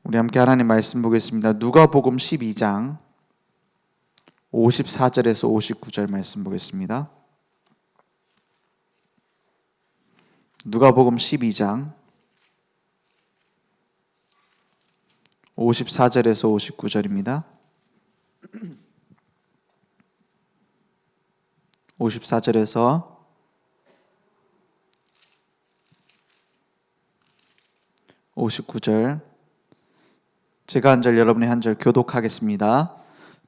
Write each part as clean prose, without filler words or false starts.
우리 함께 하나님 말씀 보겠습니다. 누가복음 12장 54절에서 59절 말씀 보겠습니다. 누가복음 12장 54절에서 59절입니다. 54절에서 59절 제가 한 절 여러분이 한 절 교독하겠습니다.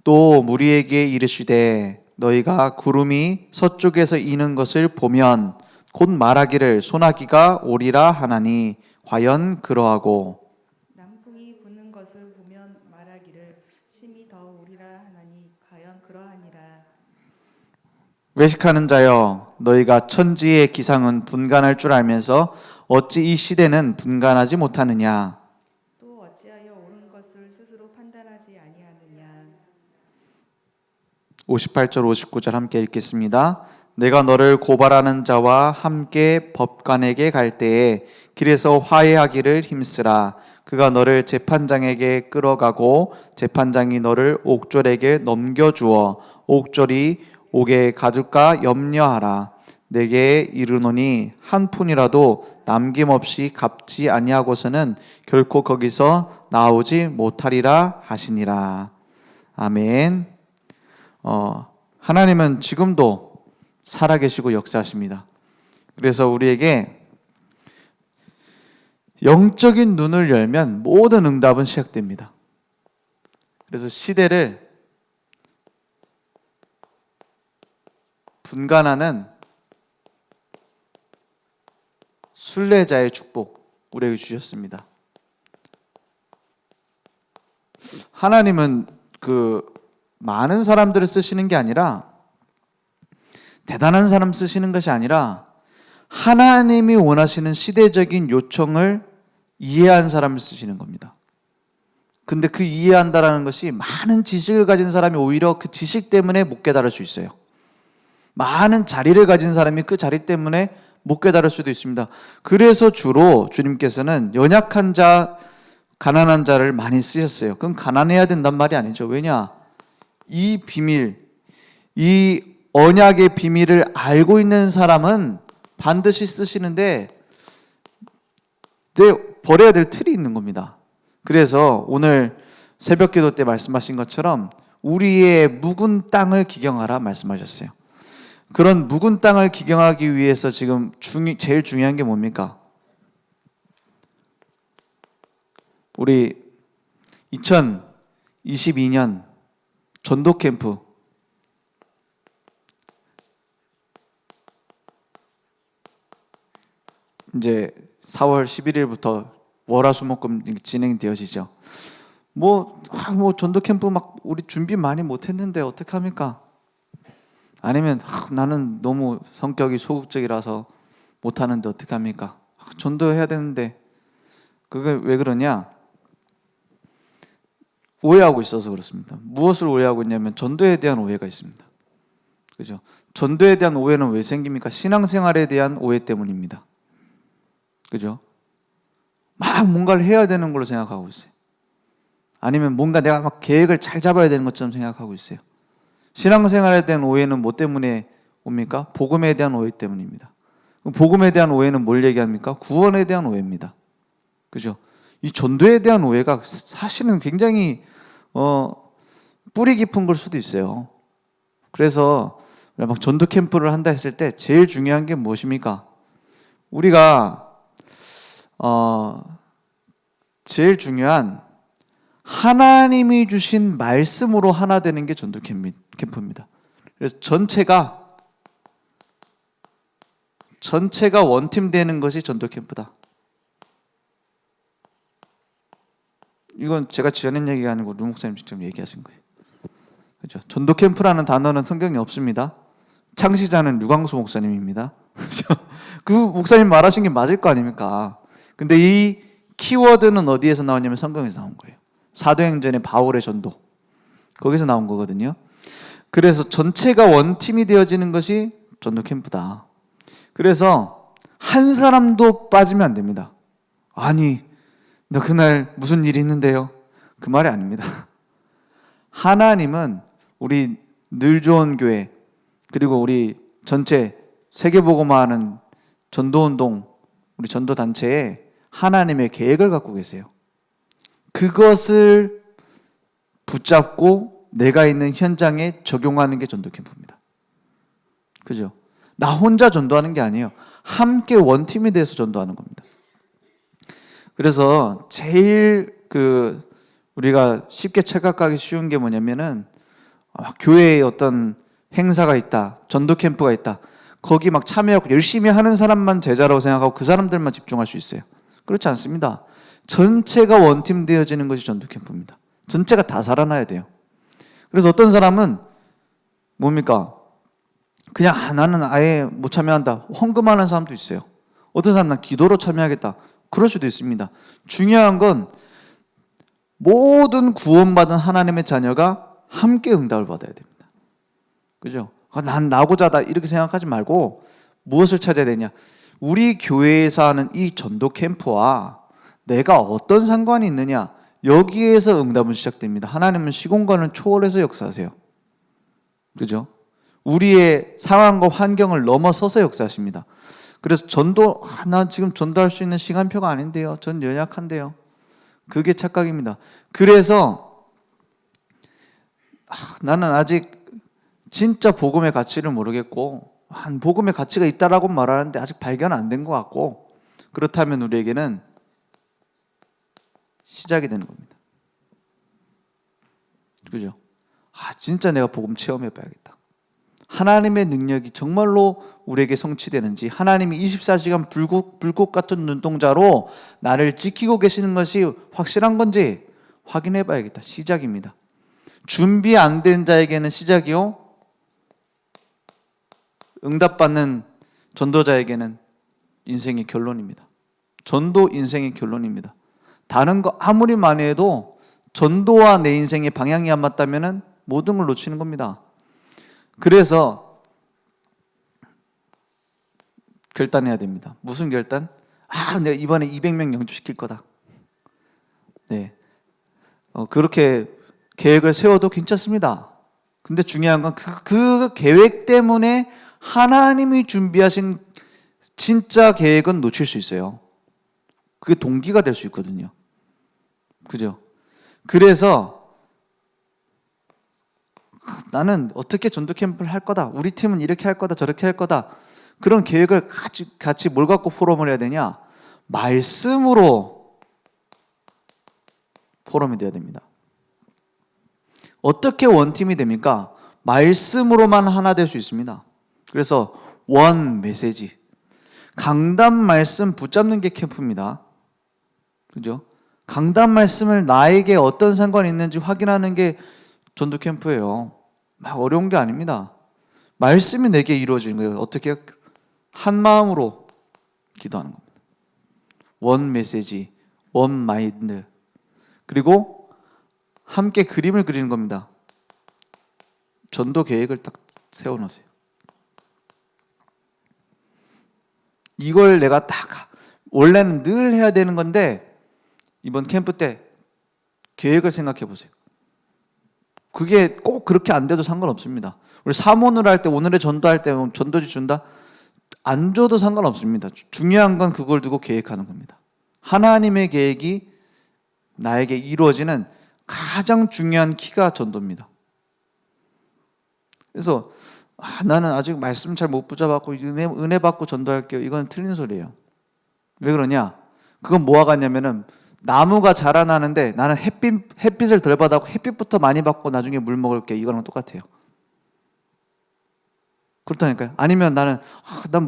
또 무리에게 이르시되 너희가 구름이 서쪽에서 이는 것을 보면 곧 말하기를 소나기가 오리라 하나니 과연 그러하고 남풍이 부는 것을 보면 말하기를 심히 더 오리라 하나니 과연 그러하니라. 외식하는 자여 너희가 천지의 기상은 분간할 줄 알면서 어찌 이 시대는 분간하지 못하느냐. 또 어찌하여 옳은 것을 스스로 판단하지 아니하느냐. 58절 59절 함께 읽겠습니다. 내가 너를 고발하는 자와 함께 법관에게 갈 때에 길에서 화해하기를 힘쓰라. 그가 너를 재판장에게 끌어가고 재판장이 너를 옥졸에게 넘겨주어 옥졸이 옥에 가둘까 염려하라. 내게 이르노니 한 푼이라도 남김없이 갚지 아니하고서는 결코 거기서 나오지 못하리라 하시니라. 아멘. 하나님은 지금도 살아계시고 역사하십니다. 그래서 우리에게 영적인 눈을 열면 모든 응답은 시작됩니다. 그래서 시대를 분간하는 순례자의 축복 우리에게 주셨습니다. 하나님은 많은 사람들을 쓰시는 게 아니라 대단한 사람 쓰시는 것이 아니라 하나님이 원하시는 시대적인 요청을 이해한 사람을 쓰시는 겁니다. 근데 그 이해한다라는 것이 많은 지식을 가진 사람이 오히려 그 지식 때문에 못 깨달을 수 있어요. 많은 자리를 가진 사람이 그 자리 때문에 못 깨달을 수도 있습니다. 그래서 주로 주님께서는 연약한 자, 가난한 자를 많이 쓰셨어요. 그럼 가난해야 된단 말이 아니죠. 왜냐? 이 비밀, 이 언약의 비밀을 알고 있는 사람은 반드시 쓰시는데 버려야 될 틀이 있는 겁니다. 그래서 오늘 새벽 기도 때 말씀하신 것처럼 우리의 묵은 땅을 기경하라 말씀하셨어요. 그런 묵은 땅을 기경하기 위해서 지금 제일 중요한 게 뭡니까? 우리 2022년 전도 캠프 이제 4월 11일부터 월화수목금 진행되어지죠. 뭐 전도 캠프 막 우리 준비 많이 못했는데 어떻게 합니까? 아니면 나는 너무 성격이 소극적이라서 못하는데 어떻게 합니까? 전도해야 되는데 그게 왜 그러냐? 오해하고 있어서 그렇습니다. 무엇을 오해하고 있냐면 전도에 대한 오해가 있습니다. 그죠? 전도에 대한 오해는 왜 생깁니까? 신앙생활에 대한 오해 때문입니다. 그죠? 막 뭔가를 해야 되는 걸로 생각하고 있어요. 아니면 뭔가 내가 막 계획을 잘 잡아야 되는 것처럼 생각하고 있어요. 신앙생활에 대한 오해는 뭐 때문에 옵니까? 복음에 대한 오해 때문입니다. 복음에 대한 오해는 뭘 얘기합니까? 구원에 대한 오해입니다. 그죠? 이 전도에 대한 오해가 사실은 굉장히 뿌리 깊은 걸 수도 있어요. 그래서 막 전도 캠프를 한다 했을 때 제일 중요한 게 무엇입니까? 우리가 제일 중요한 하나님이 주신 말씀으로 하나 되는 게 전도 캠프입니다. 그래서 전체가 원팀 되는 것이 전도 캠프다. 이건 제가 지어낸 얘기가 아니고 루 목사님 직접 얘기하신 거예요. 그렇죠? 전도 캠프라는 단어는 성경에 없습니다. 창시자는 류광수 목사님입니다. 그 목사님 말하신 게 맞을 거 아닙니까? 근데 이 키워드는 어디에서 나왔냐면 성경에서 나온 거예요. 사도행전의 바울의 전도. 거기서 나온 거거든요. 그래서 전체가 원팀이 되어지는 것이 전도 캠프다. 그래서 한 사람도 빠지면 안 됩니다. 아니 너 그날 무슨 일이 있는데요? 그 말이 아닙니다. 하나님은 우리 늘 좋은 교회 그리고 우리 전체 세계복음화하는 전도운동 우리 전도단체에 하나님의 계획을 갖고 계세요. 그것을 붙잡고 내가 있는 현장에 적용하는 게 전도 캠프입니다. 그죠? 나 혼자 전도하는 게 아니에요. 함께 원팀이 돼서 전도하는 겁니다. 그래서 제일 우리가 쉽게 착각하기 쉬운 게 뭐냐면은 교회에 어떤 행사가 있다, 전도 캠프가 있다. 거기 막 참여하고 열심히 하는 사람만 제자라고 생각하고 그 사람들만 집중할 수 있어요. 그렇지 않습니다. 전체가 원팀 되어지는 것이 전도 캠프입니다. 전체가 다 살아나야 돼요. 그래서 어떤 사람은 뭡니까? 그냥 나는 아예 못 참여한다. 헌금하는 사람도 있어요. 어떤 사람은 난 기도로 참여하겠다. 그럴 수도 있습니다. 중요한 건 모든 구원받은 하나님의 자녀가 함께 응답을 받아야 됩니다. 그죠? 난 나고자다 이렇게 생각하지 말고 무엇을 찾아야 되냐? 우리 교회에서 하는 이 전도 캠프와 내가 어떤 상관이 있느냐? 여기에서 응답은 시작됩니다. 하나님은 시공간을 초월해서 역사하세요. 그죠? 우리의 상황과 환경을 넘어서서 역사하십니다. 그래서 전도, 나 지금 전도할 수 있는 시간표가 아닌데요. 전 연약한데요. 그게 착각입니다. 그래서 나는 아직 진짜 복음의 가치를 모르겠고 복음의 가치가 있다라고 말하는데 아직 발견 안 된 것 같고 그렇다면 우리에게는 시작이 되는 겁니다. 그죠? 진짜 내가 복음 체험해 봐야겠다. 하나님의 능력이 정말로 우리에게 성취되는지 하나님이 24시간 불꽃 같은 눈동자로 나를 지키고 계시는 것이 확실한 건지 확인해 봐야겠다. 시작입니다. 준비 안 된 자에게는 시작이요 응답받는 전도자에게는 인생의 결론입니다. 전도 인생의 결론입니다. 다른 거 아무리 많이 해도 전도와 내 인생의 방향이 안 맞다면 모든 걸 놓치는 겁니다. 그래서 결단해야 됩니다. 무슨 결단? 내가 이번에 200명 영접시킬 거다. 네, 그렇게 계획을 세워도 괜찮습니다. 근데 중요한 건 그 계획 때문에 하나님이 준비하신 진짜 계획은 놓칠 수 있어요. 그게 동기가 될 수 있거든요. 그죠? 그래서 나는 어떻게 전도 캠프를 할 거다. 우리 팀은 이렇게 할 거다. 저렇게 할 거다. 그런 계획을 같이 뭘 갖고 포럼을 해야 되냐? 말씀으로 포럼이 돼야 됩니다. 어떻게 원팀이 됩니까? 말씀으로만 하나 될 수 있습니다. 그래서 원 메시지. 강단 말씀 붙잡는 게 캠프입니다. 그죠? 강단 말씀을 나에게 어떤 상관이 있는지 확인하는 게 전도 캠프예요. 막 어려운 게 아닙니다. 말씀이 내게 이루어지는 거예요. 어떻게? 한 마음으로 기도하는 겁니다. 원 메시지, 원 마인드. 그리고 함께 그림을 그리는 겁니다. 전도 계획을 딱 세워놓으세요. 이걸 내가 딱 원래는 늘 해야 되는 건데 이번 캠프 때 계획을 생각해 보세요. 그게 꼭 그렇게 안 돼도 상관없습니다. 우리 사모를 할 때 오늘의 전도할 때 전도지 준다? 안 줘도 상관없습니다. 중요한 건 그걸 두고 계획하는 겁니다. 하나님의 계획이 나에게 이루어지는 가장 중요한 키가 전도입니다. 그래서 나는 아직 말씀 잘 못 붙잡았고 은혜 받고 전도할게요. 이건 틀린 소리예요. 왜 그러냐? 그건 뭐와 같냐면은 나무가 자라나는데 나는 햇빛을 덜 받았고 햇빛부터 많이 받고 나중에 물 먹을게. 이거랑 똑같아요. 그렇다니까요. 아니면 난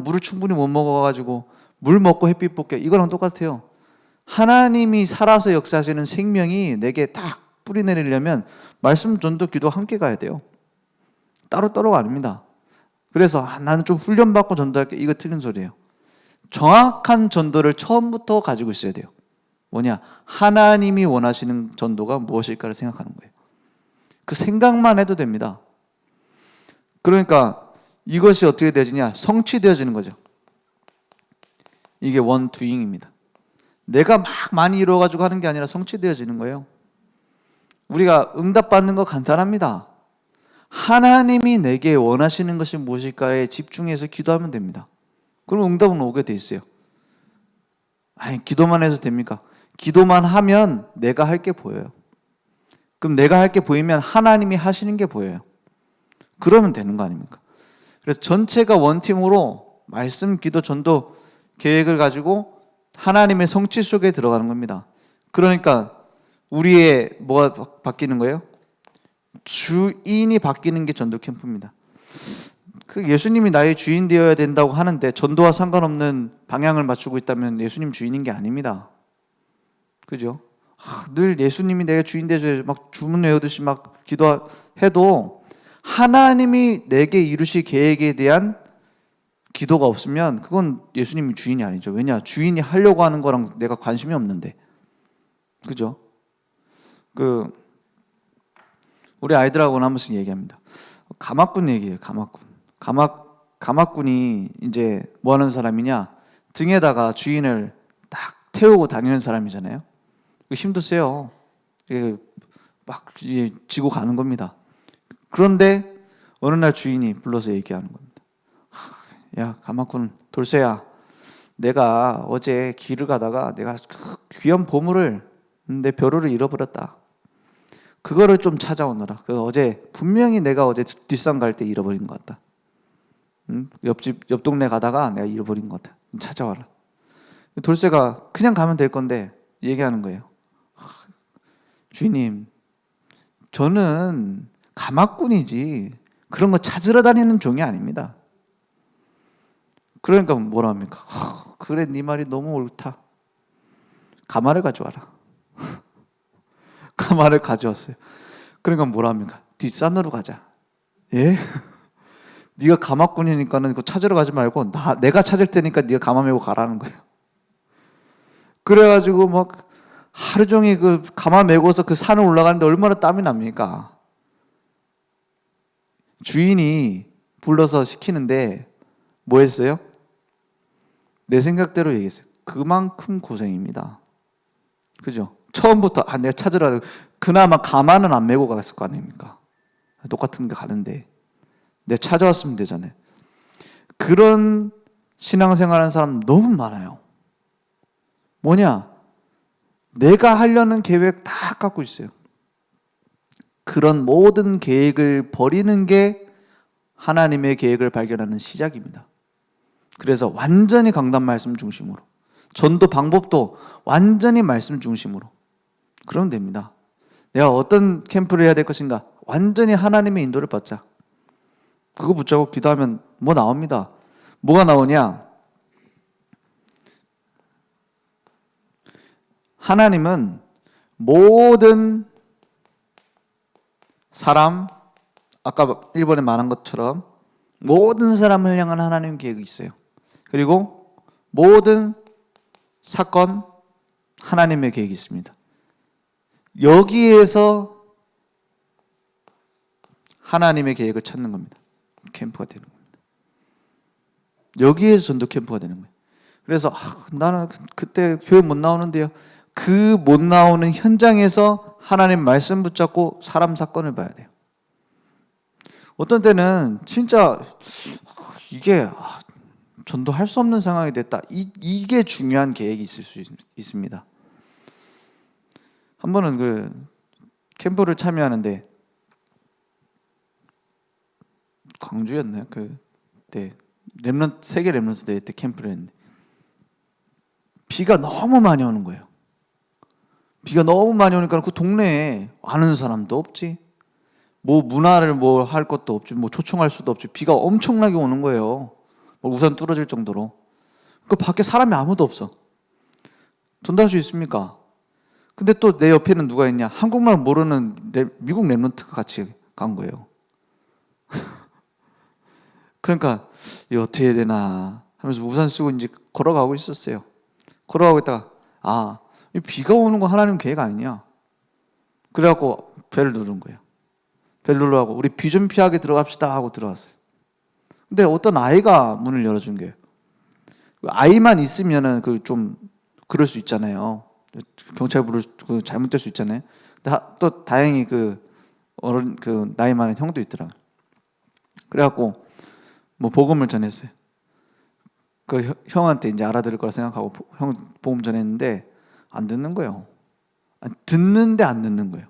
물을 충분히 못 먹어가지고 물 먹고 햇빛 볼게. 이거랑 똑같아요. 하나님이 살아서 역사하시는 생명이 내게 딱 뿌리 내리려면 말씀, 전도, 기도 함께 가야 돼요. 따로따로가 아닙니다. 그래서 나는 좀 훈련받고 전도할게. 이거 틀린 소리예요. 정확한 전도를 처음부터 가지고 있어야 돼요. 뭐냐? 하나님이 원하시는 전도가 무엇일까를 생각하는 거예요. 그 생각만 해도 됩니다. 그러니까 이것이 어떻게 되어지냐? 성취되어지는 거죠. 이게 원두잉입니다. 내가 막 많이 이루어가지고 하는 게 아니라 성취되어지는 거예요. 우리가 응답받는 거 간단합니다. 하나님이 내게 원하시는 것이 무엇일까에 집중해서 기도하면 됩니다. 그럼 응답은 오게 돼 있어요. 아니, 기도만 해서 됩니까? 기도만 하면 내가 할 게 보여요. 그럼 내가 할 게 보이면 하나님이 하시는 게 보여요. 그러면 되는 거 아닙니까? 그래서 전체가 원팀으로 말씀, 기도, 전도 계획을 가지고 하나님의 성취 속에 들어가는 겁니다. 그러니까 우리의 뭐가 바뀌는 거예요? 주인이 바뀌는 게 전도 캠프입니다. 그 예수님이 나의 주인 되어야 된다고 하는데 전도와 상관없는 방향을 맞추고 있다면 예수님 주인인 게 아닙니다. 그죠? 늘 예수님이 내가 주인 되줘야 막 주문 외우듯이 막 기도해도 하나님이 내게 이루실 계획에 대한 기도가 없으면 그건 예수님이 주인이 아니죠. 왜냐? 주인이 하려고 하는 거랑 내가 관심이 없는데. 그죠? 우리 아이들하고는 한 번씩 얘기합니다. 가마꾼 얘기예요. 가마꾼이 이제 뭐 하는 사람이냐? 등에다가 주인을 딱 태우고 다니는 사람이잖아요. 힘도 세요. 막 지고 가는 겁니다. 그런데 어느 날 주인이 불러서 얘기하는 겁니다. 야, 가마꾼 돌쇠야, 내가 어제 길을 가다가 내가 귀한 보물을, 내 벼루를 잃어버렸다. 그거를 좀 찾아오너라. 어제 분명히 내가 어제 뒷산 갈 때 잃어버린 것 같다. 옆 동네 가다가 내가 잃어버린 것 같아. 찾아와라. 돌쇠가 그냥 가면 될 건데 얘기하는 거예요. 주인님, 저는 가마꾼이지 그런 거 찾으러 다니는 종이 아닙니다. 그러니까 뭐라 합니까? 그래, 네 말이 너무 옳다. 가마를 가져와라. 가마를 가져왔어요. 그러니까 뭐라 합니까? 뒷산으로 가자. 예? 네가 가마꾼이니까는 그거 찾으러 가지 말고 내가 찾을 테니까 네가 가마 메고 가라는 거예요. 그래가지고 막 하루 종일 그 가마 메고서 그 산을 올라가는데 얼마나 땀이 납니까? 주인이 불러서 시키는데 뭐 했어요? 내 생각대로 얘기했어요. 그만큼 고생입니다. 그죠? 처음부터 내가 찾으라, 그나마 가마는 안 메고 갔을 거 아닙니까? 똑같은 데 가는데 내가 찾아왔으면 되잖아요. 그런 신앙생활 하는 사람 너무 많아요. 뭐냐? 내가 하려는 계획 다 갖고 있어요. 그런 모든 계획을 버리는 게 하나님의 계획을 발견하는 시작입니다. 그래서 완전히 강단 말씀 중심으로, 전도 방법도 완전히 말씀 중심으로, 그러면 됩니다. 내가 어떤 캠프를 해야 될 것인가? 완전히 하나님의 인도를 받자. 그거 붙잡고 기도하면 뭐 나옵니다. 뭐가 나오냐? 하나님은 모든 사람, 아까 1번에 말한 것처럼 모든 사람을 향한 하나님 계획이 있어요. 그리고 모든 사건, 하나님의 계획이 있습니다. 여기에서 하나님의 계획을 찾는 겁니다. 캠프가 되는 겁니다. 여기에서 전도 캠프가 되는 거예요. 그래서 나는 그때 교회 못 나오는데요. 그 못 나오는 현장에서 하나님 말씀 붙잡고 사람 사건을 봐야 돼요. 어떤 때는 진짜 이게 전도할 수 없는 상황이 됐다. 이게 중요한 계획이 있을 수 있습니다. 한 번은 그 캠프를 참여하는데 광주였나요? 그때 세계 렘넌트 대회 때 캠프를 했는데 비가 너무 많이 오는 거예요. 비가 너무 많이 오니까 그 동네에 아는 사람도 없지, 뭐 문화를 뭐 할 것도 없지, 뭐 초청할 수도 없지. 비가 엄청나게 오는 거예요. 뭐 우산 뚫어질 정도로. 그 밖에 사람이 아무도 없어. 전도할 수 있습니까? 근데 또 내 옆에는 누가 있냐? 한국말 모르는 미국 랩런트가 같이 간 거예요. 그러니까 이거 어떻게 해야 되나 하면서 우산 쓰고 이제 걸어가고 있었어요. 걸어가고 있다가 이 비가 오는 거 하나님 계획 아니냐? 그래갖고 벨을 누른 거예요. 벨 누르라고 우리 비 좀 피하게 들어갑시다 하고 들어왔어요. 근데 어떤 아이가 문을 열어준 거예요. 아이만 있으면은 그 좀 그럴 수 있잖아요. 경찰 부를 잘못될 수 있잖아요. 근데 또 다행히 그 어른 그 나이 많은 형도 있더라고요. 그래갖고 뭐 복음을 전했어요. 그 형한테 이제 알아들을 거라 생각하고 형 복음 전했는데 안 듣는 거예요. 듣는데 안 듣는 거예요.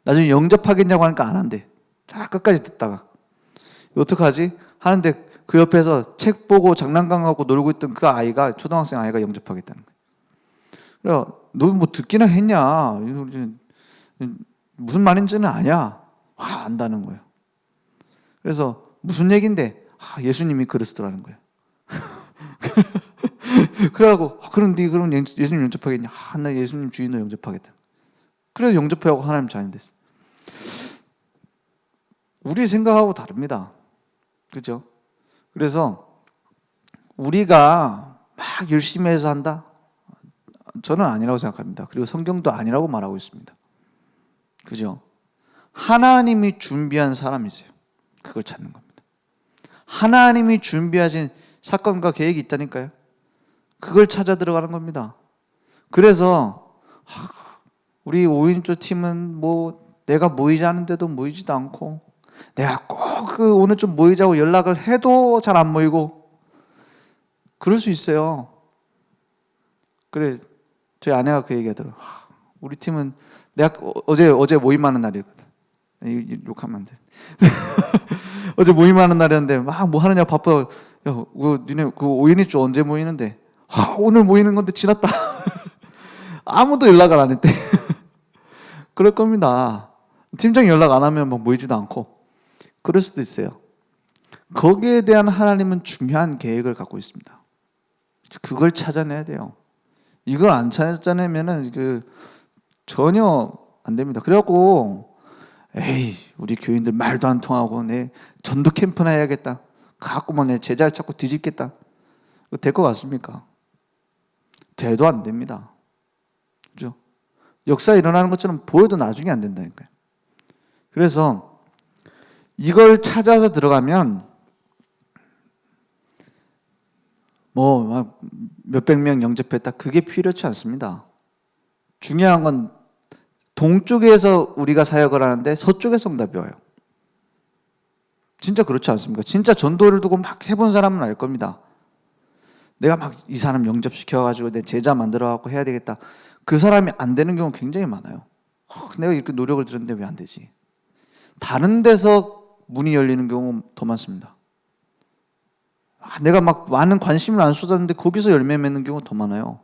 나중에 영접하겠냐고 하니까 안 한대. 다 끝까지 듣다가 어떡하지? 하는데 그 옆에서 책 보고 장난감하고 놀고 있던 그 아이가 초등학생 아이가 영접하겠다는 거예요. 그래, 너 뭐 듣기나 했냐? 무슨 말인지는 아냐? 안다는 거예요. 그래서 무슨 얘긴데? 예수님이 그리스도라는 거예요. 그래갖고 그럼 네 그럼 예수님 영접하겠냐? 나 예수님 주인으로 영접하겠다. 그래서 영접하고 하나님 자녀 됐어. 우리 생각하고 다릅니다. 그렇죠? 그래서 우리가 막 열심히 해서 한다? 저는 아니라고 생각합니다. 그리고 성경도 아니라고 말하고 있습니다. 그죠? 하나님이 준비한 사람이 있어요. 그걸 찾는 겁니다. 하나님이 준비하신 사건과 계획이 있다니까요. 그걸 찾아 들어가는 겁니다. 그래서 우리 5인조 팀은 뭐 내가 모이자는데도 모이지도 않고 내가 꼭 그 오늘 좀 모이자고 연락을 해도 잘 안 모이고 그럴 수 있어요. 그래 저희 아내가 그 얘기하더라고요. 우리 팀은 내가 어제 모임하는 날이었거든. 욕하면 안 돼. 어제 모임하는 날이었는데 막 뭐 하느냐 바빠. 야, 니네 그 5인조 언제 모이는데? 오늘 모이는 건데 지났다. 아무도 연락을 안 했대. 그럴 겁니다. 팀장이 연락 안 하면 막 모이지도 않고 그럴 수도 있어요. 거기에 대한 하나님은 중요한 계획을 갖고 있습니다. 그걸 찾아내야 돼요. 이걸 안 찾아내면은 전혀 안 됩니다. 그래갖고 에이 우리 교인들 말도 안 통하고 내 전도 캠프나 해야겠다. 갖고만 내 제자를 찾고 뒤집겠다. 될 것 같습니까? 돼도 안 됩니다. 그죠? 역사 일어나는 것처럼 보여도 나중에 안 된다니까요. 그래서 이걸 찾아서 들어가면 뭐 몇백 명 영접했다. 그게 필요치 않습니다. 중요한 건 동쪽에서 우리가 사역을 하는데 서쪽에서 응답이 와요. 진짜 그렇지 않습니까? 진짜 전도를 두고 막 해본 사람은 알 겁니다. 내가 막 이 사람 영접시켜가지고 내 제자 만들어갖고 해야 되겠다. 그 사람이 안 되는 경우 굉장히 많아요. 내가 이렇게 노력을 들였는데 왜 안 되지? 다른 데서 문이 열리는 경우 더 많습니다. 내가 막 많은 관심을 안 쏟았는데 거기서 열매 맺는 경우가 더 많아요.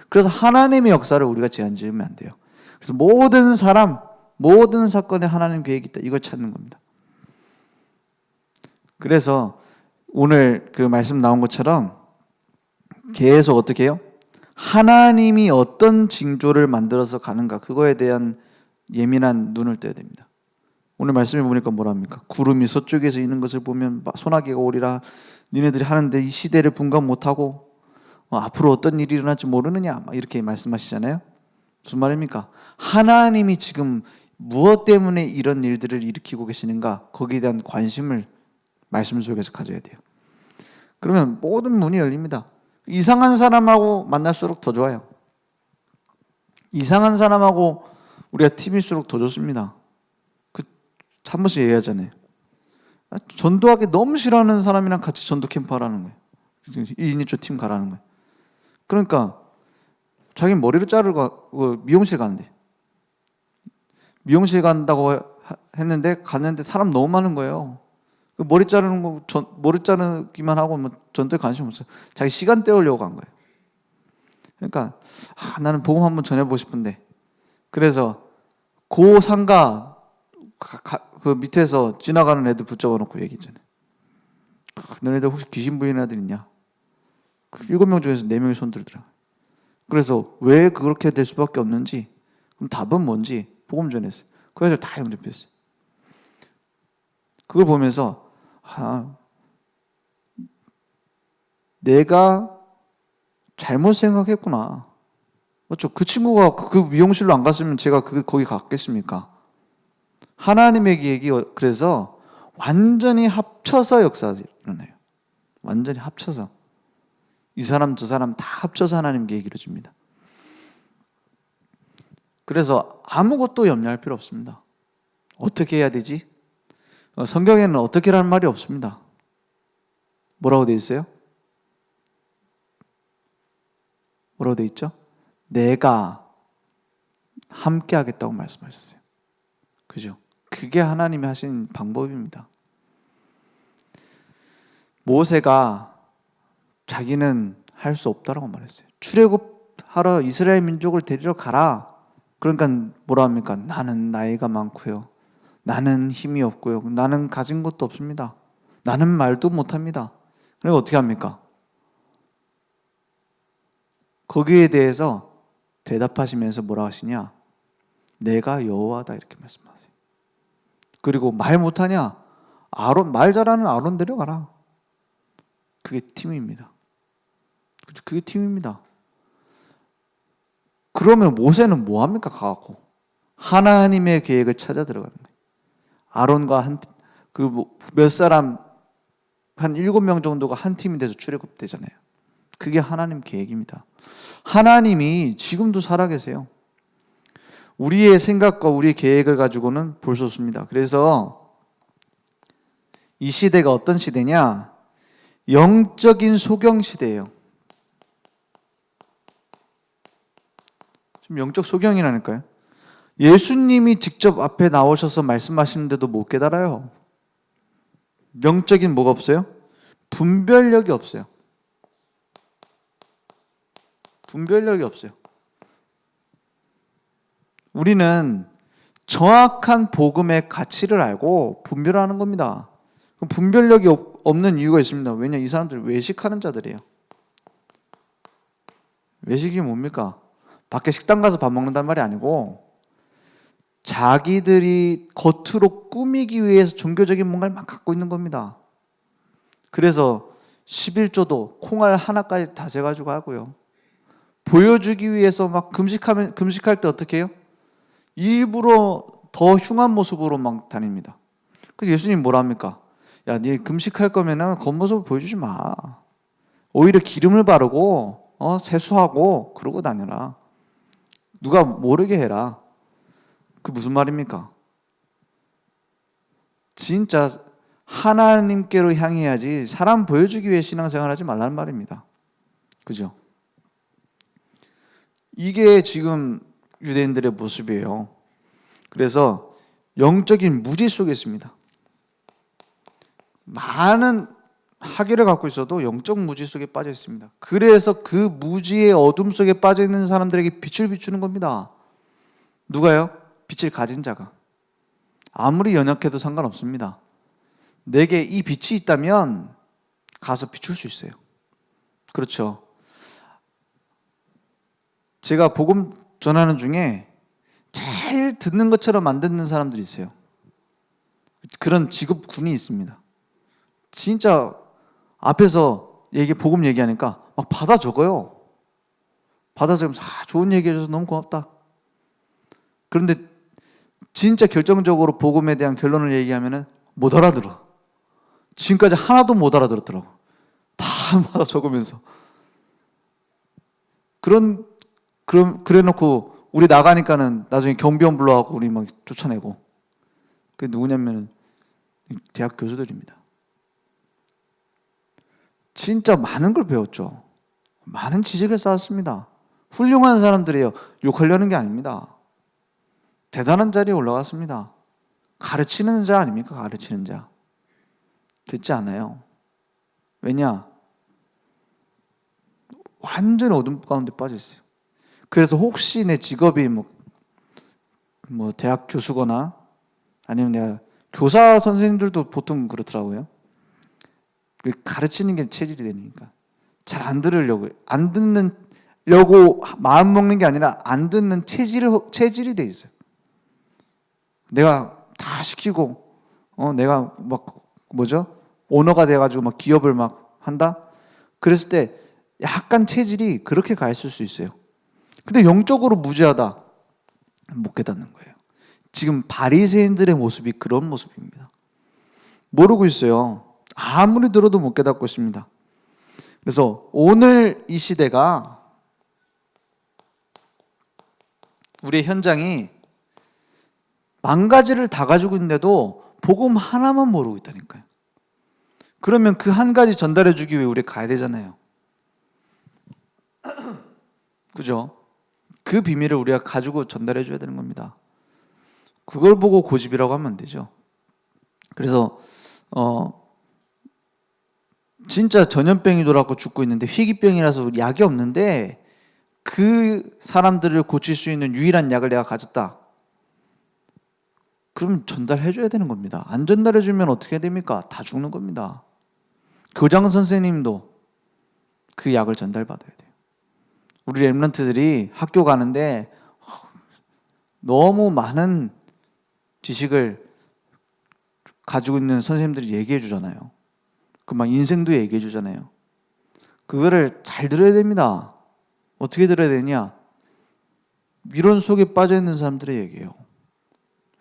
그래서 하나님의 역사를 우리가 제한 지으면 안 돼요. 그래서 모든 사람, 모든 사건에 하나님 계획이 있다. 이걸 찾는 겁니다. 그래서 오늘 그 말씀 나온 것처럼 계속 어떻게 해요? 하나님이 어떤 징조를 만들어서 가는가 그거에 대한 예민한 눈을 떼야 됩니다. 오늘 말씀해 보니까 뭐랍니까? 구름이 서쪽에서 있는 것을 보면 소나기가 오리라. 니네들이 하는데 이 시대를 분간 못하고 앞으로 어떤 일이 일어날지 모르느냐 이렇게 말씀하시잖아요. 무슨 말입니까? 하나님이 지금 무엇 때문에 이런 일들을 일으키고 계시는가 거기에 대한 관심을 말씀 속에서 가져야 돼요. 그러면 모든 문이 열립니다. 이상한 사람하고 만날수록 더 좋아요. 이상한 사람하고 우리가 팀일수록 더 좋습니다. 한 번씩 얘기하잖아요. 전도하기 너무 싫어하는 사람이랑 같이 전도 캠프 하라는 거예요. 2인조 팀 가라는 거예요. 그러니까 자기 머리를 자르고 미용실 가는데 미용실 간다고 했는데 갔는데 사람 너무 많은 거예요. 머리 자르는 거 머리 자르기만 하고 뭐 전도에 관심 없어요. 자기 시간 때우려고 간 거예요. 그러니까 나는 복음 한번 전해보고 싶은데 그래서 고 상가 그 밑에서 지나가는 애들 붙잡아 놓고 얘기했잖아요. 너네들 혹시 귀신 부리는 애들 있냐? 7명 중에서 4명이 손 들더라. 그래서 왜 그렇게 될 수밖에 없는지 그럼 답은 뭔지 복음 전했어요. 그 애들 다 영접했어요. 그걸 보면서 내가 잘못 생각했구나. 그렇죠? 그 친구가 그 미용실로 안 갔으면 제가 거기 갔겠습니까? 하나님의 계획이 그래서 완전히 합쳐서 역사가 일어나요. 완전히 합쳐서 이 사람 저 사람 다 합쳐서 하나님 계획이 이루어집니다. 그래서 아무것도 염려할 필요 없습니다. 어떻게 해야 되지? 성경에는 어떻게라는 말이 없습니다. 뭐라고 돼 있어요? 뭐라고 돼 있죠? 내가 함께 하겠다고 말씀하셨어요. 그죠? 그게 하나님이 하신 방법입니다. 모세가 자기는 할 수 없다라고 말했어요. 출애굽하러 이스라엘 민족을 데리러 가라. 그러니까 뭐라 합니까? 나는 나이가 많고요. 나는 힘이 없고요. 나는 가진 것도 없습니다. 나는 말도 못합니다. 그리고 어떻게 합니까? 거기에 대해서 대답하시면서 뭐라 하시냐? 내가 여호와다 이렇게 말씀하세요. 그리고 말 못하냐? 말 잘하는 아론 데려가라. 그게 팀입니다. 그게 팀입니다. 그러면 모세는 뭐 합니까? 가갖고 하나님의 계획을 찾아 들어가는 거예요. 아론과 몇 사람 한 7명 정도가 한 팀이 돼서 출애굽되잖아요. 그게 하나님 계획입니다. 하나님이 지금도 살아계세요. 우리의 생각과 우리의 계획을 가지고는 볼 수 없습니다. 그래서 이 시대가 어떤 시대냐? 영적인 소경 시대예요. 지금 영적 소경이라니까요. 예수님이 직접 앞에 나오셔서 말씀하시는데도 못 깨달아요. 영적인 뭐가 없어요? 분별력이 없어요. 분별력이 없어요. 우리는 정확한 복음의 가치를 알고 분별하는 겁니다. 분별력이 없는 이유가 있습니다. 왜냐? 이 사람들 외식하는 자들이에요. 외식이 뭡니까? 밖에 식당 가서 밥 먹는단 말이 아니고 자기들이 겉으로 꾸미기 위해서 종교적인 뭔가를 막 갖고 있는 겁니다. 그래서 11조도 콩알 하나까지 다 재가지고 하고요. 보여주기 위해서 막 금식할 때 어떻게 해요? 일부러 더 흉한 모습으로 막 다닙니다. 그래서 예수님 뭐라 합니까? 야, 네 금식할 거면은 겉모습을 보여주지 마. 오히려 기름을 바르고 세수하고 그러고 다녀라. 누가 모르게 해라. 그 무슨 말입니까? 진짜 하나님께로 향해야지 사람 보여주기 위해 신앙생활 하지 말라는 말입니다. 그죠? 이게 지금 유대인들의 모습이에요. 그래서 영적인 무지 속에 있습니다. 많은 학위를 갖고 있어도 영적 무지 속에 빠져 있습니다. 그래서 그 무지의 어둠 속에 빠져 있는 사람들에게 빛을 비추는 겁니다. 누가요? 빛을 가진 자가. 아무리 연약해도 상관없습니다. 내게 이 빛이 있다면 가서 비출 수 있어요. 그렇죠. 제가 복음 전하는 중에 제일 듣는 것처럼 안 듣는 사람들이 있어요. 그런 직업군이 있습니다. 진짜 앞에서 복음 얘기하니까 막 받아 적어요. 받아 적으면서 좋은 얘기 해줘서 너무 고맙다. 그런데 진짜 결정적으로 복음에 대한 결론을 얘기하면은 못 알아들어. 지금까지 하나도 못 알아들었더라고. 다 받아 적으면서. 그래놓고 우리 나가니까는 나중에 경비원 불러갖고 우리 막 쫓아내고. 그게 누구냐면은 대학 교수들입니다. 진짜 많은 걸 배웠죠. 많은 지식을 쌓았습니다. 훌륭한 사람들이에요. 욕하려는 게 아닙니다. 대단한 자리에 올라갔습니다. 가르치는 자 아닙니까? 가르치는 자. 듣지 않아요. 왜냐? 완전히 어둠 가운데 빠져 있어요. 그래서 혹시 내 직업이 뭐 대학 교수거나 아니면 내가 교사 선생님들도 보통 그렇더라고요. 가르치는 게 체질이 되니까 잘 안 듣으려고 마음 먹는 게 아니라 안 듣는 체질이 돼 있어요. 내가 다 시키고 내가 오너가 돼가지고 막 기업을 막 한다. 그랬을 때 약간 체질이 그렇게 가 있을 수 있어요. 근데 영적으로 무지하다, 못 깨닫는 거예요. 지금 바리새인들의 모습이 그런 모습입니다. 모르고 있어요. 아무리 들어도 못 깨닫고 있습니다. 그래서 오늘 이 시대가 우리의 현장이 만 가지를 다 가지고 있는데도 복음 하나만 모르고 있다니까요. 그러면 그 한 가지 전달해 주기 위해 우리 가야 되잖아요. 그죠? 그 비밀을 우리가 가지고 전달해 줘야 되는 겁니다. 그걸 보고 고집이라고 하면 안 되죠. 그래서 진짜 전염병이 돌아서 죽고 있는데 희귀병이라서 약이 없는데 그 사람들을 고칠 수 있는 유일한 약을 내가 가졌다. 그럼 전달해 줘야 되는 겁니다. 안 전달해 주면 어떻게 됩니까? 다 죽는 겁니다. 교장 선생님도 그 약을 전달받아야 돼요. 우리 렘넌트들이 학교 가는데 너무 많은 지식을 가지고 있는 선생님들이 얘기해 주잖아요. 그 막 인생도 얘기해 주잖아요. 그거를 잘 들어야 됩니다. 어떻게 들어야 되냐? 이론 속에 빠져 있는 사람들의 얘기예요.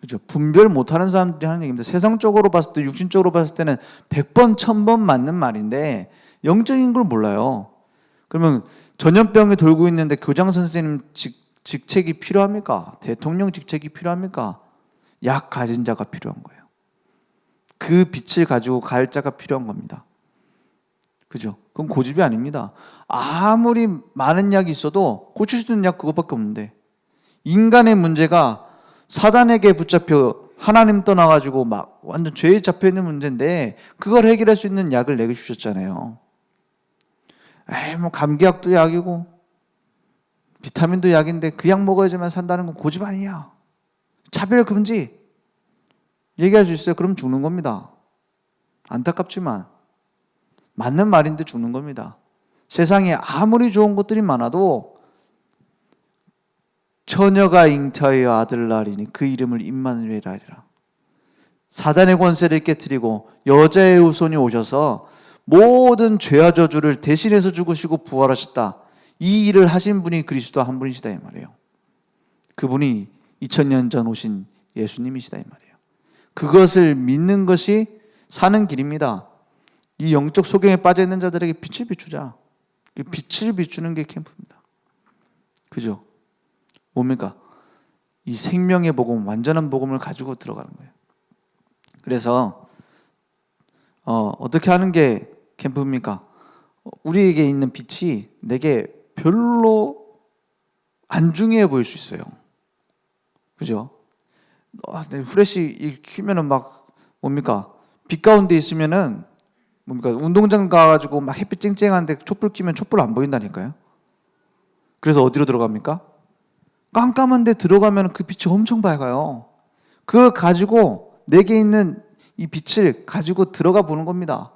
그죠? 분별 못하는 사람들이 하는 얘기입니다. 세상적으로 봤을 때, 육신적으로 봤을 때는 100번, 1000번 맞는 말인데 영적인 걸 몰라요. 그러면 전염병이 돌고 있는데 교장 선생님 직책이 필요합니까? 대통령 직책이 필요합니까? 약 가진 자가 필요한 거예요. 그 빛을 가지고 갈 자가 필요한 겁니다. 그죠? 그건 고집이 아닙니다. 아무리 많은 약이 있어도 고칠 수 있는 약 그것밖에 없는데 인간의 문제가 사단에게 붙잡혀 하나님 떠나가지고 막 완전 죄에 잡혀있는 문제인데 그걸 해결할 수 있는 약을 내게 주셨잖아요. 뭐 감기약도 약이고 비타민도 약인데 그 약 먹어야지만 산다는 건 고집 아니야. 차별 금지 얘기할 수 있어요. 그럼 죽는 겁니다. 안타깝지만 맞는 말인데 죽는 겁니다. 세상에 아무리 좋은 것들이 많아도 처녀가 잉타하여 아들을 낳으리니 그 이름을 임마누엘이라 하리라. 사단의 권세를 깨뜨리고 여자의 후손이 오셔서 모든 죄와 저주를 대신해서 죽으시고 부활하셨다. 이 일을 하신 분이 그리스도 한 분이시다 이 말이에요. 그분이 2000년 전 오신 예수님이시다 이 말이에요. 그것을 믿는 것이 사는 길입니다. 이 영적 소경에 빠져 있는 자들에게 빛을 비추자. 빛을 비추는 게 캠프입니다. 그죠? 뭡니까? 이 생명의 복음, 완전한 복음을 가지고 들어가는 거예요. 그래서 어떻게 하는 게 캠프입니까? 우리에게 있는 빛이 내게 별로 안 중요해 보일 수 있어요. 그죠? 후레쉬 키면은 막 뭡니까? 빛 가운데 있으면은 뭡니까? 운동장 가가지고 막 햇빛 쨍쨍한데 촛불 켜면 촛불 안 보인다니까요. 그래서 어디로 들어갑니까? 깜깜한 데 들어가면 그 빛이 엄청 밝아요. 그걸 가지고 내게 있는 이 빛을 가지고 들어가 보는 겁니다.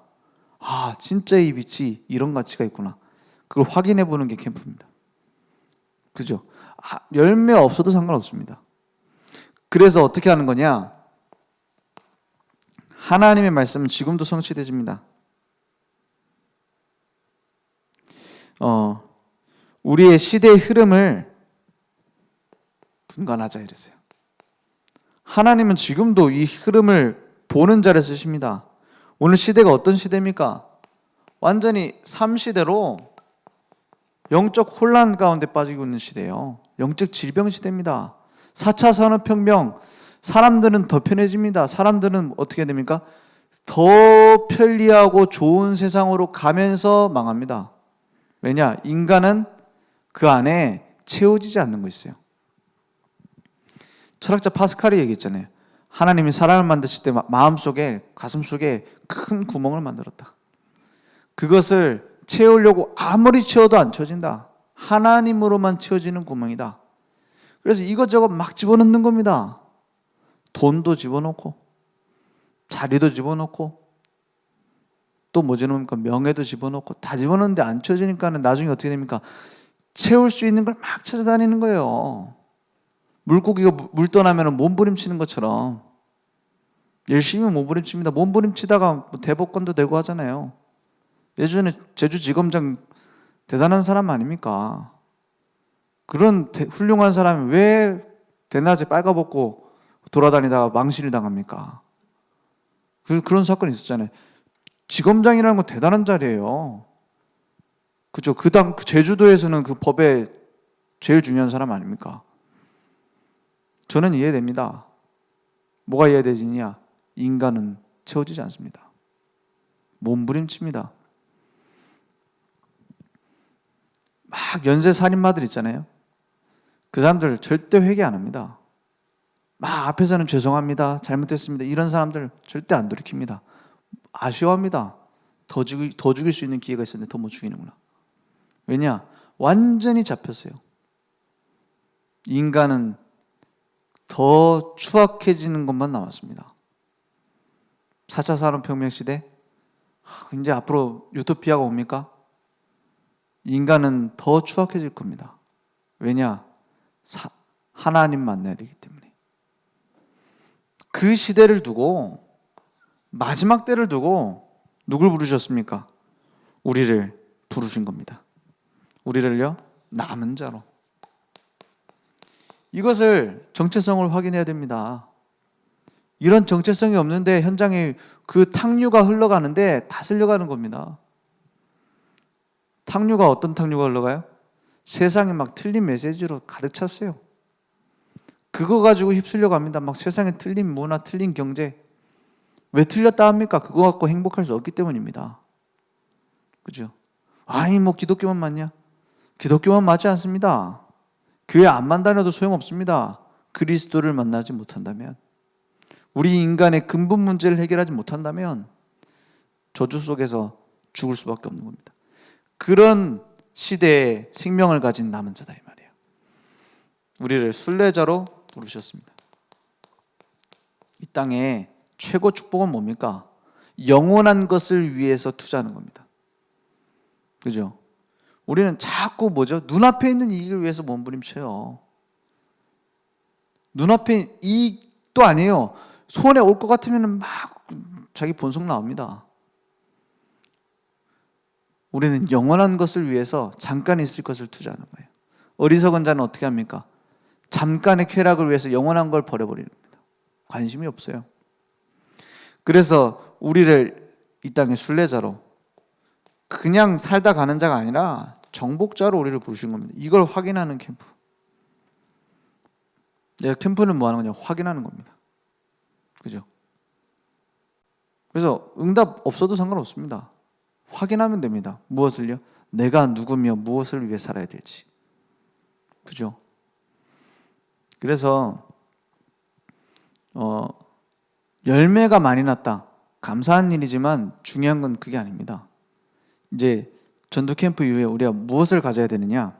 아, 진짜 이 빛이 이런 가치가 있구나. 그걸 확인해 보는 게 캠프입니다. 그죠? 열매 없어도 상관없습니다. 그래서 어떻게 하는 거냐? 하나님의 말씀은 지금도 성취되집니다. 우리의 시대의 흐름을 분간하자 이랬어요. 하나님은 지금도 이 흐름을 보는 자를 쓰십니다. 오늘 시대가 어떤 시대입니까? 완전히 삶시대로 영적 혼란 가운데 빠지고 있는 시대예요. 영적 질병 시대입니다. 4차 산업혁명, 사람들은 더 편해집니다. 사람들은 어떻게 됩니까? 더 편리하고 좋은 세상으로 가면서 망합니다. 왜냐? 인간은 그 안에 채워지지 않는 거 있어요. 철학자 파스칼이 얘기했잖아요. 하나님이 사람을 만드실 때 마음속에, 가슴속에 큰 구멍을 만들었다. 그것을 채우려고 아무리 채워도 안 채워진다. 하나님으로만 채워지는 구멍이다. 그래서 이것저것 막 집어넣는 겁니다. 돈도 집어넣고 자리도 집어넣고 또 뭐 집어넣습니까? 명예도 집어넣고 다 집어넣는데 안 채워지니까는 나중에 어떻게 됩니까? 채울 수 있는 걸 막 찾아다니는 거예요. 물고기가 물 떠나면 몸부림치는 것처럼 열심히 몸부림칩니다. 몸부림치다가 대법관도 되고 하잖아요. 예전에 제주지검장 대단한 사람 아닙니까? 그런 훌륭한 사람이 왜 대낮에 빨가벗고 돌아다니다가 망신을 당합니까? 그런 사건이 있었잖아요. 지검장이라는 건 대단한 자리예요. 그죠? 그 제주도에서는 그 법에 제일 중요한 사람 아닙니까? 저는 이해됩니다. 뭐가 이해되지냐? 인간은 채워지지 않습니다. 몸부림칩니다. 막 연쇄 살인마들 있잖아요. 그 사람들 절대 회개 안 합니다. 막 앞에서는 죄송합니다, 잘못했습니다, 이런 사람들 절대 안 돌이킵니다. 아쉬워합니다. 더 죽일 수 있는 기회가 있었는데 더 못 죽이는구나. 왜냐? 완전히 잡혔어요. 인간은 더 추악해지는 것만 남았습니다. 4차 산업혁명 시대, 이제 앞으로 유토피아가 옵니까? 인간은 더 추악해질 겁니다. 왜냐? 하나님 만나야 되기 때문에. 그 시대를 두고, 마지막 때를 두고 누굴 부르셨습니까? 우리를 부르신 겁니다. 우리를요, 남은 자로. 이것을 정체성을 확인해야 됩니다. 이런 정체성이 없는데 현장에 그 탕류가 흘러가는데 다 쓸려가는 겁니다. 탕류가 어떤 탕류가 흘러가요? 세상에 막 틀린 메시지로 가득 찼어요. 그거 가지고 휩쓸려 갑니다. 막 세상에 틀린 문화, 틀린 경제. 왜 틀렸다 합니까? 그거 갖고 행복할 수 없기 때문입니다. 그죠? 아니 뭐 기독교만 맞냐? 기독교만 맞지 않습니다. 교회 안만 다녀도 소용없습니다. 그리스도를 만나지 못한다면, 우리 인간의 근본 문제를 해결하지 못한다면 저주 속에서 죽을 수밖에 없는 겁니다. 그런 시대에 생명을 가진 남은 자다 이 말이에요. 우리를 순례자로 부르셨습니다. 이 땅에 최고 축복은 뭡니까? 영원한 것을 위해서 투자하는 겁니다. 그죠? 우리는 자꾸 뭐죠? 눈앞에 있는 이익을 위해서 몸부림쳐요. 눈앞에 이익도 아니에요. 손에 올 것 같으면 막 자기 본성 나옵니다. 우리는 영원한 것을 위해서 잠깐 있을 것을 투자하는 거예요. 어리석은 자는 어떻게 합니까? 잠깐의 쾌락을 위해서 영원한 걸 버려버리는 겁니다. 관심이 없어요. 그래서 우리를 이 땅의 순례자로, 그냥 살다 가는 자가 아니라 정복자로 우리를 부르신 겁니다. 이걸 확인하는 캠프. 캠프는 뭐 하는 거냐? 확인하는 겁니다. 그죠? 그래서 응답 없어도 상관없습니다. 확인하면 됩니다. 무엇을요? 내가 누구며 무엇을 위해 살아야 될지. 그죠? 그래서 열매가 많이 났다, 감사한 일이지만 중요한 건 그게 아닙니다. 이제 전도 캠프 이후에 우리가 무엇을 가져야 되느냐?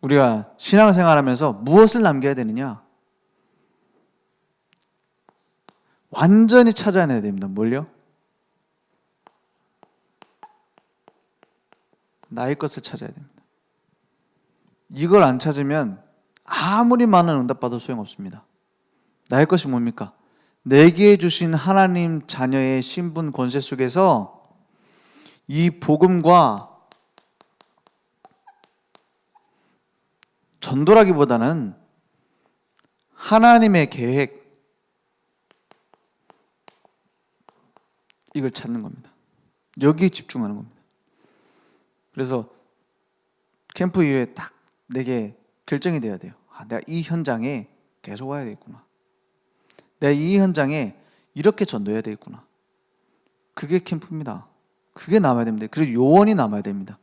우리가 신앙생활하면서 무엇을 남겨야 되느냐? 완전히 찾아내야 됩니다. 뭘요? 나의 것을 찾아야 됩니다. 이걸 안 찾으면 아무리 많은 응답받아도 소용없습니다. 나의 것이 뭡니까? 내게 주신 하나님 자녀의 신분 권세 속에서 이 복음과 전도라기보다는 하나님의 계획, 이걸 찾는 겁니다. 여기에 집중하는 겁니다. 그래서 캠프 이후에 딱 내게 결정이 돼야 돼요. 내가 이 현장에 계속 와야 되겠구나. 내가 이 현장에 이렇게 전도해야 되겠구나. 그게 캠프입니다. 그게 남아야 됩니다. 그리고 요원이 남아야 됩니다.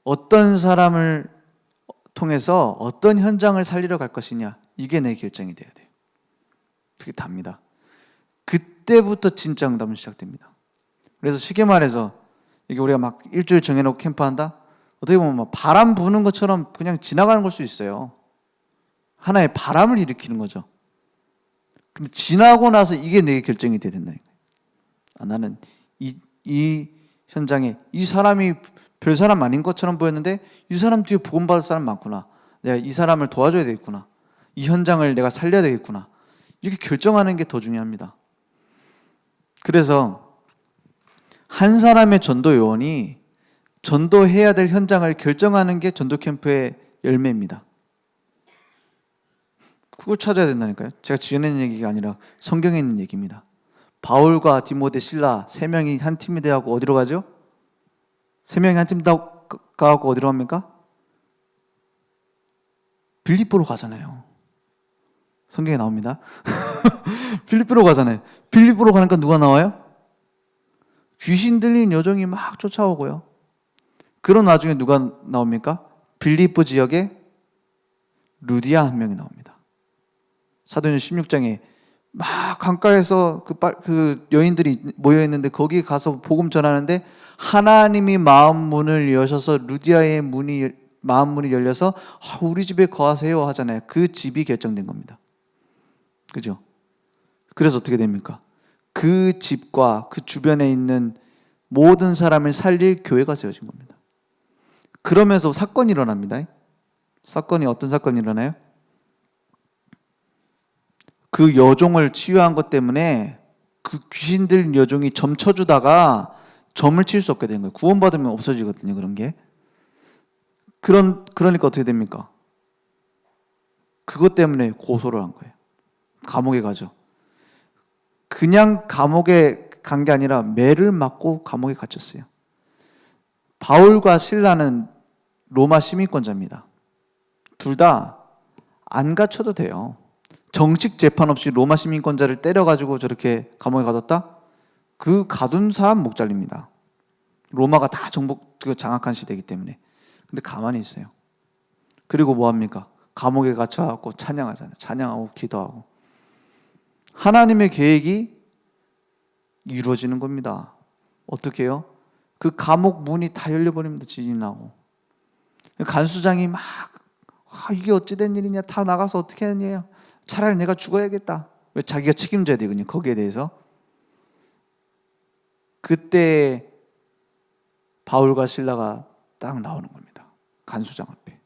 어떤 사람을 통해서 어떤 현장을 살리러 갈 것이냐, 이게 내 결정이 돼야 돼요. 그게 답니다. 그때부터 진짜 응답은 시작됩니다. 그래서 쉽게 말해서 이게 우리가 막 일주일 정해놓고 캠프한다? 어떻게 보면 막 바람 부는 것처럼 그냥 지나가는 걸 수 있어요. 하나의 바람을 일으키는 거죠. 근데 지나고 나서 이게 내게 결정이 돼야 된다니까요. 나는 이 현장에 이 사람이 별 사람 아닌 것처럼 보였는데 이 사람 뒤에 복음 받을 사람 많구나. 내가 이 사람을 도와줘야 되겠구나. 이 현장을 내가 살려야 되겠구나. 이렇게 결정하는 게 더 중요합니다. 그래서 한 사람의 전도 요원이 전도해야 될 현장을 결정하는 게 전도 캠프의 열매입니다. 그걸 찾아야 된다니까요. 제가 지어낸 얘기가 아니라 성경에 있는 얘기입니다. 바울과 디모데, 실라 세 명이 한 팀이 되어서 어디로 가죠? 세 명이 한 팀 가고 어디로 갑니까? 빌립보로 가잖아요. 성경에 나옵니다. 빌립보로 가잖아요. 빌립보로 가니까 누가 나와요? 귀신 들린 여종이 막 쫓아오고요. 그런 와중에 누가 나옵니까? 빌립보 지역에 루디아 한 명이 나옵니다. 사도행전 16장에 막 강가에서 그 여인들이 모여 있는데 거기 가서 복음 전하는데 하나님이 마음 문을 여셔서 루디아의 마음 문이 열려서 우리 집에 거하세요 하잖아요. 그 집이 결정된 겁니다. 그죠? 그래서 어떻게 됩니까? 그 집과 그 주변에 있는 모든 사람을 살릴 교회가 세워진 겁니다. 그러면서 사건이 일어납니다. 어떤 사건이 일어나요? 그 여종을 치유한 것 때문에 그 귀신들 여종이 점 쳐주다가 점을 칠 수 없게 된 거예요. 구원받으면 없어지거든요, 그런 게. 그러니까 어떻게 됩니까? 그것 때문에 고소를 한 거예요. 감옥에 가죠. 그냥 감옥에 간 게 아니라 매를 맞고 감옥에 갇혔어요. 바울과 실라는 로마 시민권자입니다. 둘 다 안 갇혀도 돼요. 정식 재판 없이 로마 시민권자를 때려가지고 저렇게 감옥에 가뒀다? 그 가둔 사람 목 잘립니다. 로마가 다 장악한 시대이기 때문에. 근데 가만히 있어요. 그리고 뭐합니까? 감옥에 갇혀갖고 찬양하잖아요. 찬양하고 기도하고. 하나님의 계획이 이루어지는 겁니다. 어떻게 해요? 그 감옥 문이 다 열려버립니다. 지진이 나고. 간수장이 막 이게 어찌된 일이냐, 다 나가서 어떻게 하느냐, 차라리 내가 죽어야겠다. 왜? 자기가 책임져야 되거든요, 거기에 대해서. 그때 바울과 실라가 딱 나오는 겁니다. 간수장 앞에.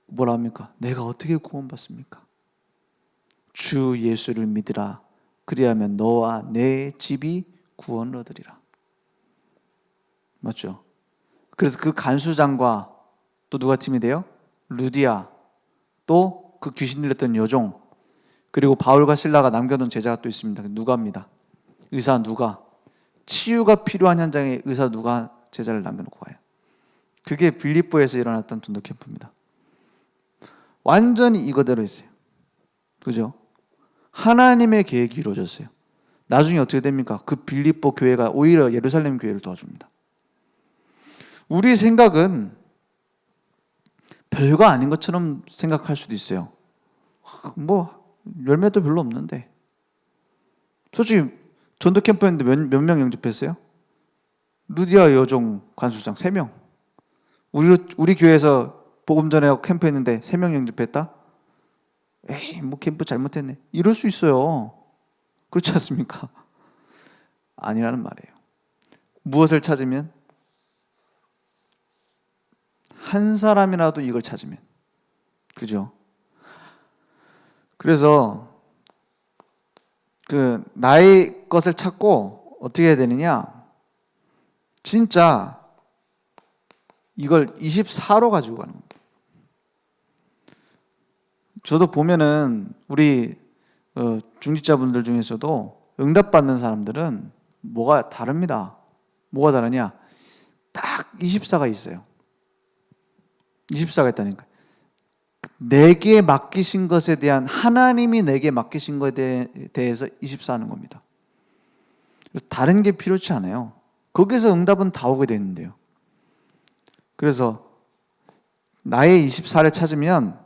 뭐라 합니까? 내가 어떻게 구원받습니까? 주 예수를 믿으라. 그리하면 너와 내 집이 구원을 얻으리라. 맞죠? 그래서 그 간수장과 또 누가 팀이 돼요? 루디아, 또 그 귀신 들렸던 여종, 그리고 바울과 실라가 남겨둔 제자가 또 있습니다. 누가입니다. 의사 누가. 치유가 필요한 현장에 의사 누가 제자를 남겨놓고 가요. 그게 빌립보에서 일어났던 전도 캠프입니다. 완전히 이거대로 있어요. 그죠? 하나님의 계획이 이루어졌어요. 나중에 어떻게 됩니까? 그 빌립보 교회가 오히려 예루살렘 교회를 도와줍니다. 우리 생각은 별거 아닌 것처럼 생각할 수도 있어요. 뭐 열매도 별로 없는데. 솔직히 전도 캠프였는데 몇 명 영접했어요? 루디아 여종 관수장 3명. 우리 교회에서 복음 전에 캠프했는데 3명 영접했다? 에이, 뭐 캠프 잘못했네. 이럴 수 있어요. 그렇지 않습니까? 아니라는 말이에요. 무엇을 찾으면? 한 사람이라도 이걸 찾으면. 그죠? 그래서 나의 것을 찾고 어떻게 해야 되느냐? 진짜 이걸 24로 가지고 가는 겁니다. 저도 보면은 우리 중직자분들 중에서도 응답받는 사람들은 뭐가 다릅니다. 뭐가 다르냐? 딱 24가 있어요. 24가 있다니까요. 내게 맡기신 것에 대한, 하나님이 내게 맡기신 것에 대해서 24하는 겁니다. 다른 게 필요치 않아요. 거기서 응답은 다 오게 되는데요. 그래서 나의 24를 찾으면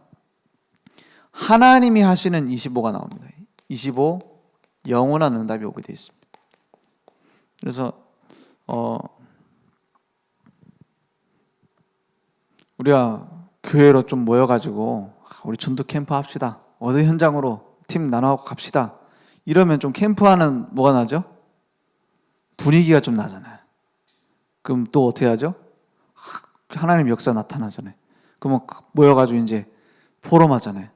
하나님이 하시는 25가 나옵니다. 25, 영원한 응답이 오게 되어 있습니다. 그래서 우리가 교회로 좀 모여가지고 우리 전도 캠프 합시다. 어느 현장으로 팀 나눠갖고 갑시다. 이러면 좀 캠프하는 뭐가 나죠? 분위기가 좀 나잖아요. 그럼 또 어떻게 하죠? 하나님 역사 나타나잖아요. 그러면 모여가지고 이제 포럼하잖아요.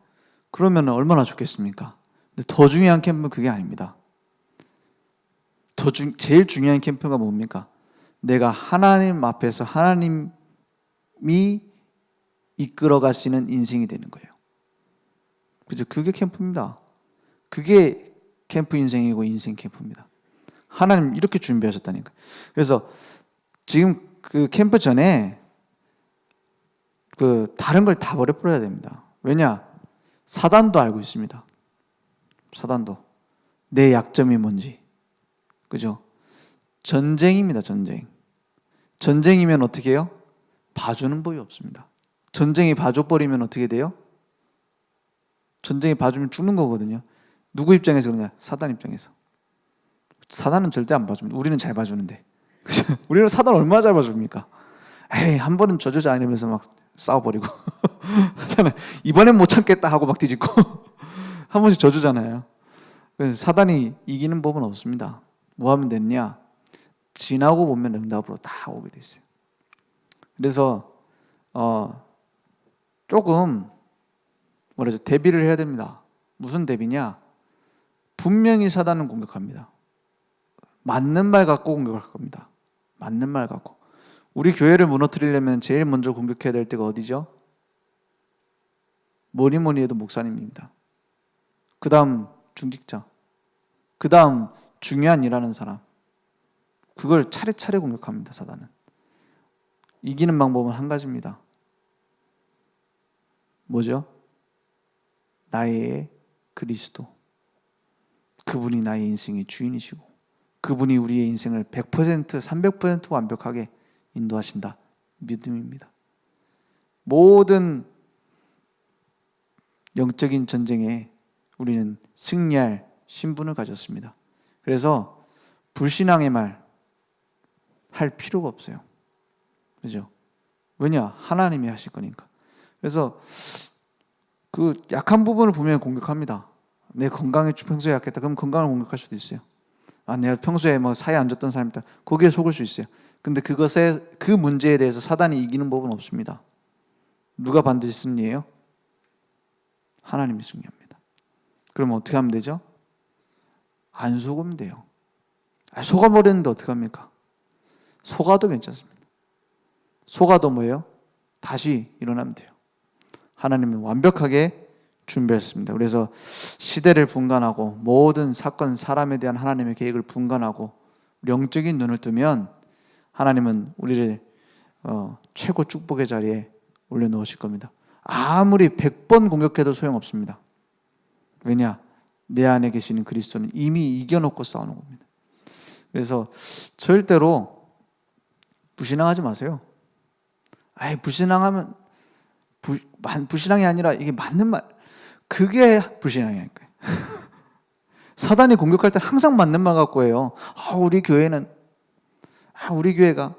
그러면 얼마나 좋겠습니까? 근데 더 중요한 캠프는 그게 아닙니다. 제일 중요한 캠프가 뭡니까? 내가 하나님 앞에서 하나님이 이끌어 가시는 인생이 되는 거예요. 그죠? 그게 캠프입니다. 그게 캠프 인생이고 인생 캠프입니다. 하나님 이렇게 준비하셨다니까요. 그래서 지금 그 캠프 전에 다른 걸 다 버려버려야 됩니다. 왜냐? 사단도 알고 있습니다. 사단도 내 약점이 뭔지. 그죠? 전쟁입니다. 전쟁이면 어떻게 해요? 봐주는 법이 없습니다. 전쟁이 봐줘버리면 어떻게 돼요? 전쟁이 봐주면 죽는 거거든요. 누구 입장에서 그러냐? 사단 입장에서. 사단은 절대 안 봐줍니다. 우리는 잘 봐주는데. 우리는 사단 얼마나 잘 봐줍니까? 에이, 한 번은 져주자 이러면서 막 싸워버리고 하잖아요. 이번엔 못 참겠다 하고 막 뒤집고 한 번씩 져주잖아요. 그래서 사단이 이기는 법은 없습니다. 뭐 하면 됐냐? 지나고 보면 응답으로 다 오게 돼 있어요. 그래서 조금 대비를 해야 됩니다. 무슨 대비냐? 분명히 사단은 공격합니다. 맞는 말 갖고 공격할 겁니다. 맞는 말 갖고. 우리 교회를 무너뜨리려면 제일 먼저 공격해야 될 때가 어디죠? 뭐니 해도 목사님입니다. 그 다음 중직자, 그 다음 중요한 일하는 사람. 그걸 차례차례 공격합니다. 사단은. 이기는 방법은 한 가지입니다. 뭐죠? 나의 그리스도. 그분이 나의 인생의 주인이시고 그분이 우리의 인생을 100%, 300% 완벽하게 인도하신다. 믿음입니다. 모든 영적인 전쟁에 우리는 승리할 신분을 가졌습니다. 그래서 불신앙의 말 할 필요가 없어요. 그죠? 왜냐? 하나님이 하실 거니까. 그래서 그 약한 부분을 분명히 공격합니다. 내 건강에 평소에 약했다. 그럼 건강을 공격할 수도 있어요. 내가 평소에 사이에 안 좋던 사람이다. 거기에 속을 수 있어요. 근데 그 문제에 대해서 사단이 이기는 법은 없습니다. 누가 반드시 승리해요? 하나님이 승리합니다. 그러면 어떻게 하면 되죠? 안 속으면 돼요. 속아버렸는데 어떻게 합니까? 속아도 괜찮습니다. 속아도 뭐예요? 다시 일어나면 돼요. 하나님은 완벽하게 준비했습니다. 그래서 시대를 분간하고 모든 사건, 사람에 대한 하나님의 계획을 분간하고 영적인 눈을 뜨면 하나님은 우리를 최고 축복의 자리에 올려놓으실 겁니다. 아무리 100번 공격해도 소용없습니다. 왜냐? 내 안에 계시는 그리스도는 이미 이겨놓고 싸우는 겁니다. 그래서 절대로 불신앙하지 마세요. 불신앙하면 불신앙이 아니라 이게 맞는 말, 그게 불신앙이니까요. 사단이 공격할 때 항상 맞는 말 갖고 해요. 우리 교회는, 우리 교회가,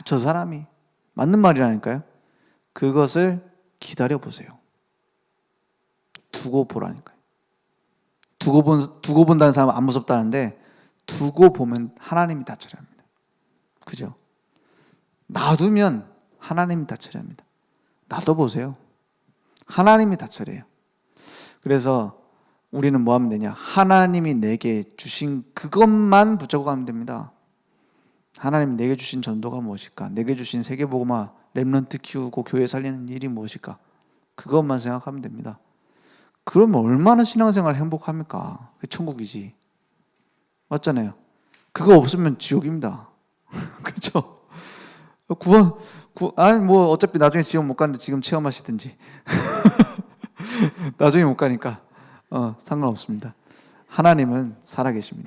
저 사람이 맞는 말이라니까요. 그것을 기다려 보세요. 두고 보라니까요. 두고 본다는 사람은 안 무섭다는데 두고 보면 하나님이 다 처리합니다. 그죠? 놔두면 하나님이 다 처리합니다. 놔둬보세요. 하나님이 다 처리해요. 그래서 우리는 뭐 하면 되냐? 하나님이 내게 주신 그것만 붙잡고 가면 됩니다. 하나님 내게 주신 전도가 무엇일까? 내게 주신 세계복음화, 렘넌트 키우고 교회 살리는 일이 무엇일까? 그것만 생각하면 됩니다. 그러면 얼마나 신앙생활 행복합니까? 그 천국이지. 맞잖아요. 그거 없으면 지옥입니다. 그렇죠? 어차피 나중에 지옥 못 가는데 지금 체험하시든지. 나중에 못 가니까 상관없습니다. 하나님은 살아계십니다.